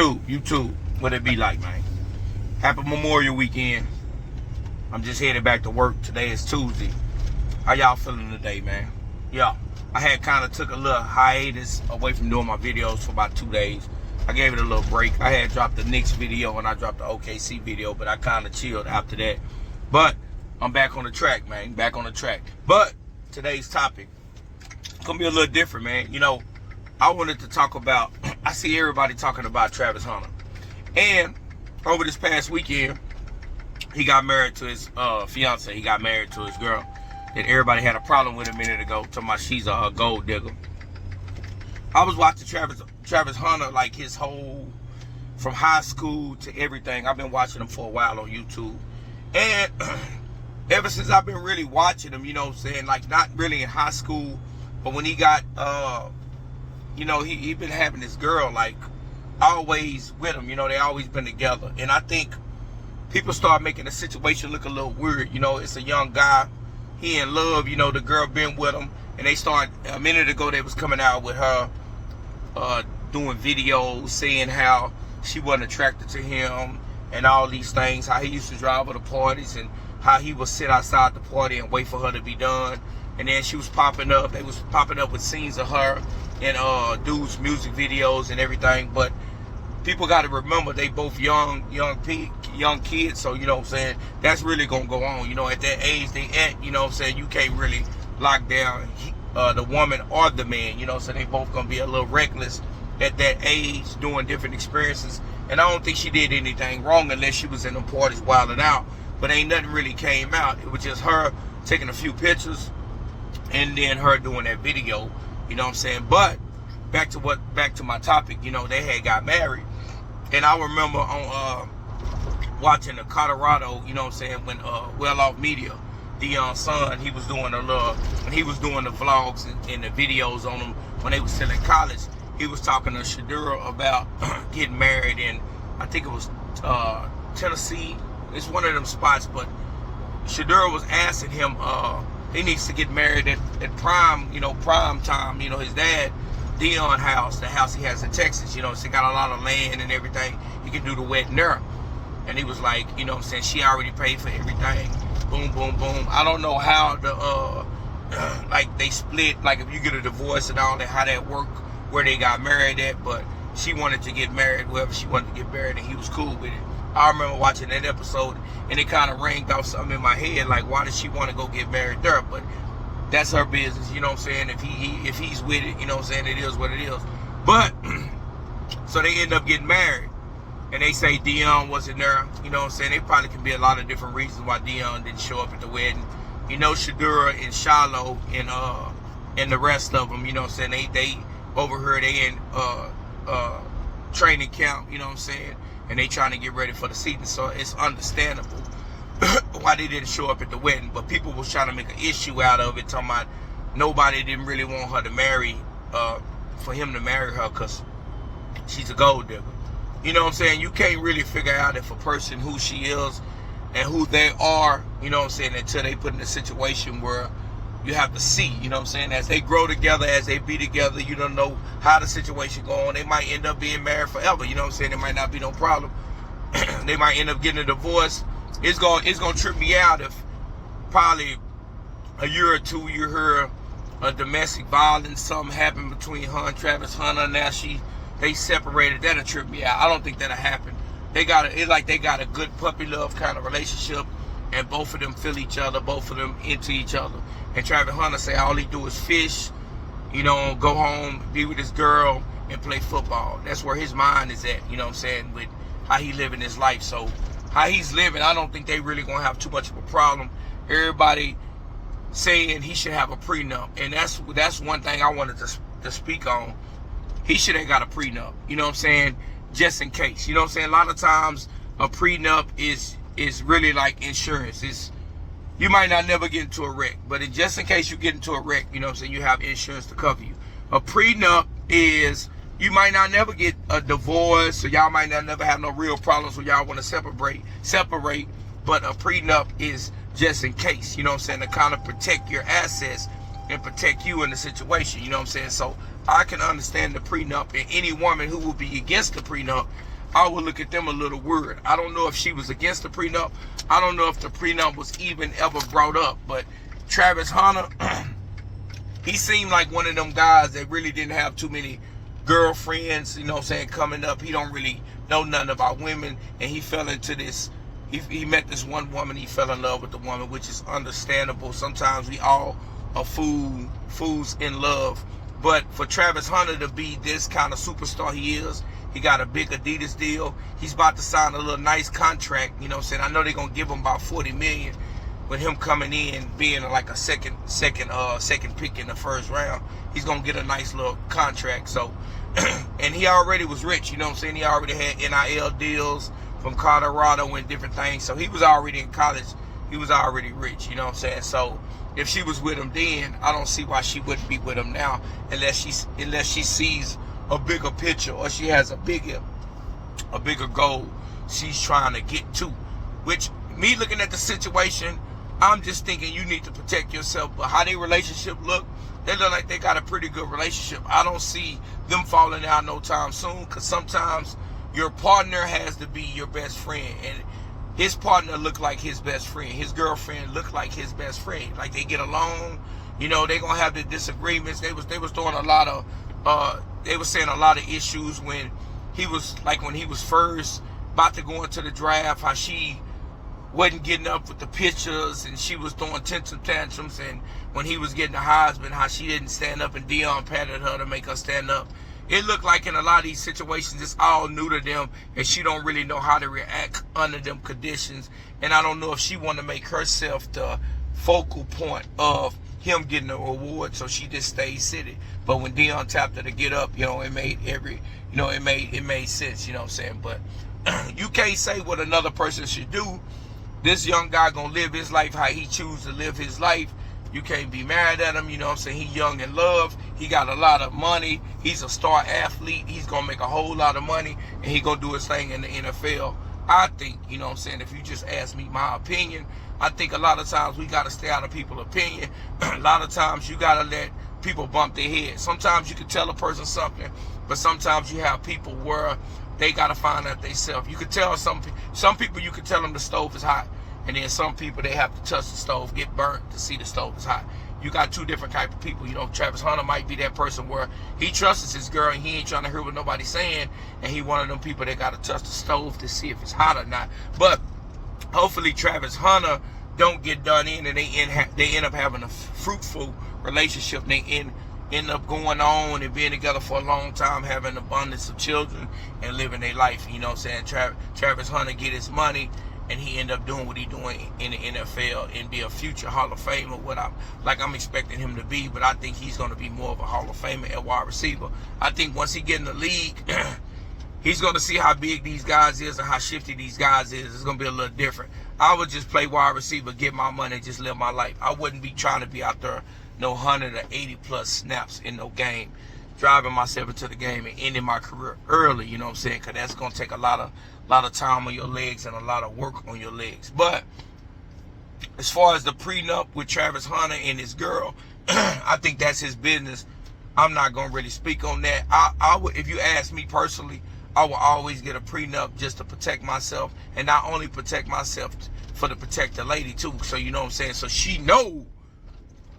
YouTube, what it be like, man? Happy Memorial Weekend. I'm just headed back to work. Today is Tuesday. How y'all feeling today, man? Yeah, I had kind of took a little hiatus away from doing my videos for about 2 days. I gave it a little break. I had dropped the Knicks video and I dropped the OKC video, but I kind of chilled after that. But I'm back on the track, man. Back on the track. But today's topic gonna be a little different, man. You know, I wanted to talk about, I see everybody talking about Travis Hunter. And over this past weekend, he got married to his fiance. He got married to his girl that everybody had a problem with a minute ago, talking about she's a gold digger. I was watching Travis Hunter, like his whole, from high school to everything. I've been watching him for a while on YouTube. And ever since I've been really watching him, you know what I'm saying, like not really in high school, but when he got, you know, he been having this girl, like, always with him. You know, they always been together. And I think people start making the situation look a little weird. You know, it's a young guy. He in love. You know, the girl been with him. And they start, a minute ago, they was coming out with her doing videos saying how she wasn't attracted to him and all these things. How he used to drive her to parties and how he would sit outside the party and wait for her to be done. And then she was popping up. They was popping up with scenes of her in dudes' music videos and everything. But people got to remember they both young kids. So, you know what I'm saying, that's really going to go on. You know, at that age they at, you know what I'm saying, you can't really lock down the woman or the man. You know, so they both going to be a little reckless at that age doing different experiences. And I don't think she did anything wrong unless she was in the parties wilding out. But ain't nothing really came out. It was just her taking a few pictures and then her doing that video, you know what I'm saying? But back to my topic, you know, they had got married. And I remember on watching the Colorado, you know what I'm saying, when Well Off Media, Deion's son, he was doing when he was doing the vlogs and the videos on them when they was still in college. He was talking to Shadura about getting married in, I think it was Tennessee. It's one of them spots, but Shadura was asking him, he needs to get married at prime time. You know, his dad, Deion house, the house he has in Texas, you know, so he got a lot of land and everything. He can do the wedding there. And he was like, you know what I'm saying, she already paid for everything. Boom, boom, boom. I don't know how the, like they split, like if you get a divorce and all that, how that worked, where they got married at, but she wanted to get married, whoever she wanted to get married, and he was cool with it. I remember watching that episode, and it kind of rang off something in my head, like, why does she want to go get married there? But that's her business, you know what I'm saying? If he's with it, you know what I'm saying, it is what it is. But, so they end up getting married, and they say Deion wasn't there, you know what I'm saying? There probably can be a lot of different reasons why Deion didn't show up at the wedding. You know, Shadura and Shiloh and the rest of them, you know what I'm saying, they overheard they in training camp, you know what I'm saying? And they trying to get ready for the season, so it's understandable why they didn't show up at the wedding. But people was trying to make an issue out of it, talking about nobody didn't really want her to marry, for him to marry her because she's a gold digger. You know what I'm saying? You can't really figure out if a person who she is and who they are, you know what I'm saying, until they put in a situation where you have to see, you know what I'm saying, as they grow together, as they be together, you don't know how the situation go on. They might end up being married forever, you know what I'm saying? There might not be no problem. They might end up getting a divorce. It's gonna trip me out if probably a year or two you hear a domestic violence, something happened between her and Travis Hunter. Now they separated. That'll trip me out. I don't think that'll happen. They got a good puppy love kind of relationship, and both of them feel each other, both of them into each other. And Travis Hunter say all he do is fish, you know, go home, be with his girl, and play football. That's where his mind is at, you know what I'm saying, with how he living his life. So how he's living, I don't think they really gonna have too much of a problem. Everybody saying he should have a prenup, and that's one thing I wanted to speak on. He should have got a prenup, you know what I'm saying, just in case. You know what I'm saying? A lot of times a prenup is really like insurance. You might not never get into a wreck, but just in case you get into a wreck, you know what I'm saying, you have insurance to cover you. A prenup is, you might not never get a divorce, or y'all might not never have no real problems when y'all want to separate, but a prenup is just in case, you know what I'm saying, to kind of protect your assets and protect you in the situation, you know what I'm saying? So I can understand the prenup, and any woman who will be against the prenup, I would look at them a little weird. I don't know if she was against the prenup. I don't know if the prenup was even ever brought up. But Travis Hunter, he seemed like one of them guys that really didn't have too many girlfriends, you know what I'm saying, coming up. He don't really know nothing about women, and he fell into this. He met this one woman, he fell in love with the woman, which is understandable. Sometimes we all are fools in love. But for Travis Hunter to be this kind of superstar he is, he got a big Adidas deal. He's about to sign a little nice contract, you know what I'm saying? I know they're gonna give him about $40 million with him coming in, being like a second pick in the first round. He's gonna get a nice little contract. So and he already was rich, you know what I'm saying? He already had NIL deals from Colorado and different things. So he was already in college. He was already rich, you know what I'm saying? So if she was with him then, I don't see why she wouldn't be with him now, unless she sees a bigger picture, or she has a bigger goal she's trying to get to. Which, me looking at the situation, I'm just thinking you need to protect yourself. But how their relationship look, they look like they got a pretty good relationship. I don't see them falling out no time soon, because sometimes your partner has to be your best friend, and his partner looked like his best friend. His girlfriend looked like his best friend. Like, they get along. You know, they gonna have the disagreements. They was throwing a lot of they was saying a lot of issues when he was first about to go into the draft, how she wasn't getting up with the pictures, and she was throwing tantrums, and when he was getting the Heisman, how she didn't stand up, and Dion patted her to make her stand up. It looked like in a lot of these situations, it's all new to them, and she don't really know how to react under them conditions. And I don't know if she want to make herself the focal point of him getting a reward, so she just stays seated. But when Dion tapped her to get up, you know, it made sense, you know what I'm saying? But you can't say what another person should do. This young guy gonna live his life how he chooses to live his life. You can't be mad at him, you know what I'm saying? He young in love. He got a lot of money. He's a star athlete. He's gonna make a whole lot of money, and he gonna do his thing in the NFL. I think, you know what I'm saying, if you just ask me my opinion, I think a lot of times we got to stay out of people's opinion. A lot of times you got to let people bump their head. Sometimes you can tell a person something, but sometimes you have people where they got to find out themselves. You can tell some people, you can tell them the stove is hot, and then some people, they have to touch the stove, get burnt to see the stove is hot. You got two different type of people. You know, Travis Hunter might be that person where he trusts his girl and he ain't trying to hear what nobody's saying, and he one of them people that got to touch the stove to see if it's hot or not. But hopefully Travis Hunter don't get done in, and they end up having a fruitful relationship. They end up going on and being together for a long time, having an abundance of children and living their life. You know what I'm saying? Travis Hunter get his money, and he end up doing what he doing in the NFL and be a future Hall of Famer. I'm expecting him to be, but I think he's going to be more of a Hall of Famer at wide receiver. I think once he get in the league, he's going to see how big these guys is and how shifty these guys is. It's going to be a little different. I would just play wide receiver, get my money, just live my life. I wouldn't be trying to be out there no 180 plus snaps in no game, driving myself into the game and ending my career early, you know what I'm saying? Because that's going to take a lot of time on your legs and a lot of work on your legs. But as far as the prenup with Travis Hunter and his girl, I think that's his business. I'm not going to really speak on that. I would, if you ask me personally, I will always get a prenup just to protect myself, and not only protect myself, for to protect the lady too. So you know what I'm saying? So she know,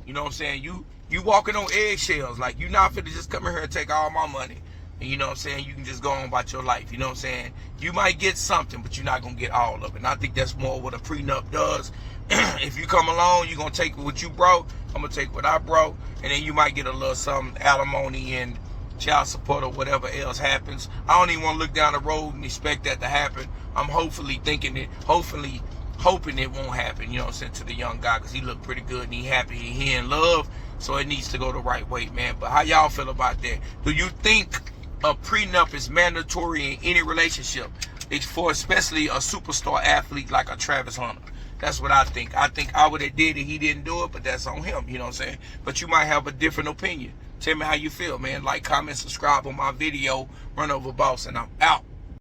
you know what I'm saying? You walking on eggshells. Like, you not finna just come in here and take all my money. And you know what I'm saying? You can just go on about your life. You know what I'm saying? You might get something, but you're not going to get all of it. And I think that's more what a prenup does. If you come along, you're going to take what you brought. I'm going to take what I brought. And then you might get a little something, alimony and child support or whatever else happens. I don't even want to look down the road and expect that to happen. I'm hoping it won't happen, you know what I'm saying, to the young guy, because he looked pretty good and he happy, he in love, so it needs to go the right way, man. But how y'all feel about that? Do you think a prenup is mandatory in any relationship? It's for especially a superstar athlete like a Travis Hunter. That's what I think. I think I would have did it, he didn't do it, but that's on him, you know what I'm saying? But you might have a different opinion. Tell me how you feel, man. Like, comment, subscribe on my video. Run Over Boss, and I'm out.